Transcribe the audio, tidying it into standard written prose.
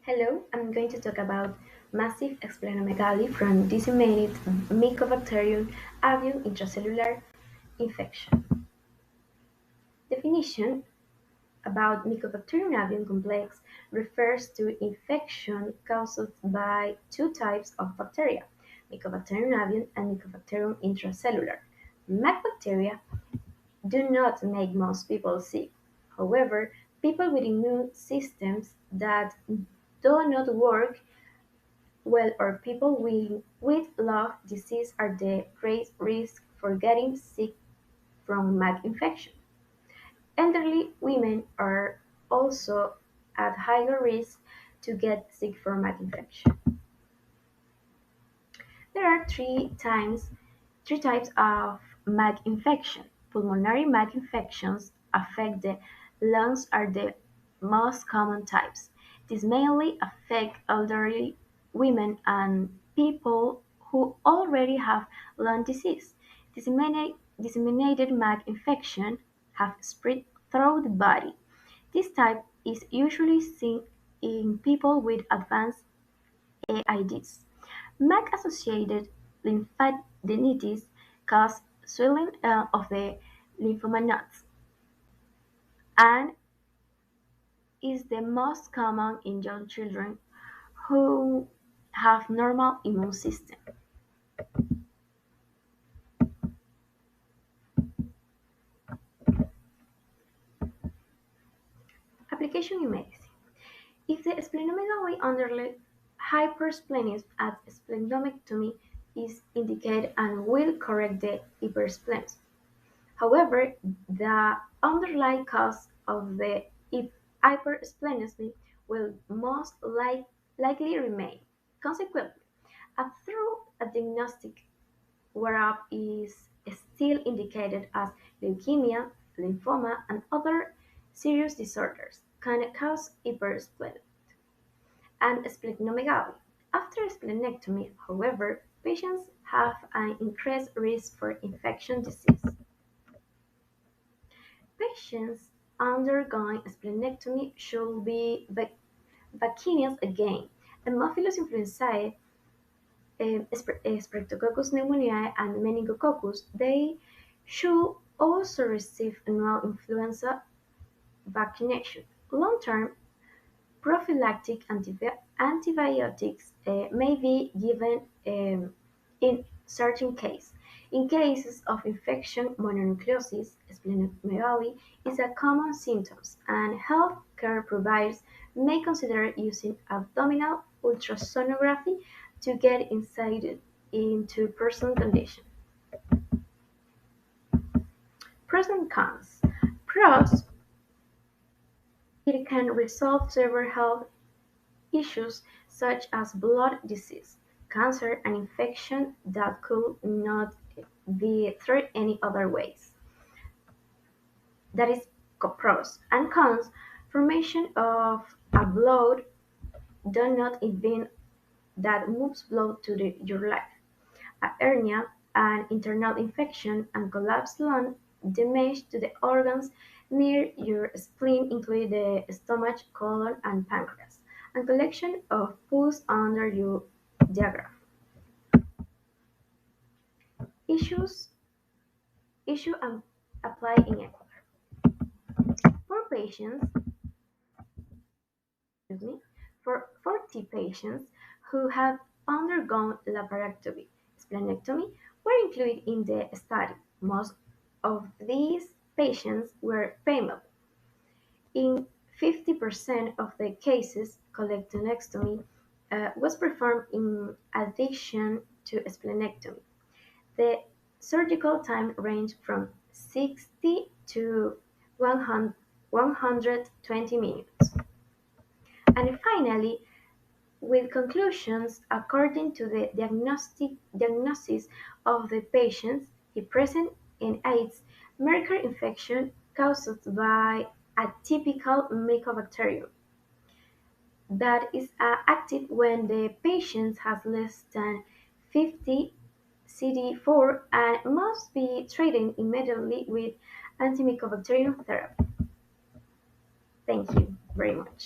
Hello, I'm going to talk about massive splenomegaly from disseminated Mycobacterium avium intracellular infection. Definition about Mycobacterium avium complex refers to infection caused by two types of bacteria, Mycobacterium avium and Mycobacterium intracellular. MAC bacteria do not make most people sick. However, people with immune systems that do not work well or people with lung disease are the greatest risk for getting sick from MAC infection. Elderly women are also at higher risk to get sick from MAC infection. There are three types of MAC infection. Pulmonary MAC infections affect the lungs are the most common types. These mainly affect elderly women and people who already have lung disease. Disseminated MAC infection have spread through the body. This type is usually seen in people with advanced AIDS. MAC-associated lymphadenitis causes swelling of the lymphoma nodes and is the most common in young children who have normal immune system. Application in medicine. If the splenomegaly underlies hypersplenism, a splenectomy is indicated and will correct the hypersplenism. However, the underlying cause of the hypersplenism will likely remain. Consequently, a thorough diagnostic workup is still indicated as leukemia, lymphoma, and other serious disorders can cause hypersplenism and splenomegaly. After splenectomy, however, patients have an increased risk for infectious disease. Patients undergoing splenectomy should be vaccinated against Haemophilus influenzae, Streptococcus pneumoniae, and meningococcus. They should also receive annual influenza vaccination. Long-term prophylactic antibiotics may be given in certain cases. In cases of infection, mononucleosis splenomegaly is a common symptom, and healthcare providers may consider using abdominal ultrasonography to get insight into personal condition. Pros and cons. Pros: it can resolve several health issues such as blood disease, cancer, and infection that could not be treated any other ways. That is pros and cons. Formation of a blood do not event that moves blood to your life. A hernia, an internal infection, and collapsed lung damage to the organs near your spleen, including the stomach, colon, and pancreas, and collection of pus under your diaphragm. Issues issue and apply in Ecuador. For patients, excuse me, for 40 patients who have undergone laparectomy, splenectomy were included in the study. Most of these patients were female. In 50% of the cases, colectomy was performed in addition to splenectomy. The surgical time ranged from 60 to 120 minutes. And finally, with conclusions according to the diagnosis of the patients, he present in AIDS mercury infection caused by a typical Mycobacterium that is active when the patient has less than 50 CD4 and must be treated immediately with antimycobacterium therapy. Thank you very much.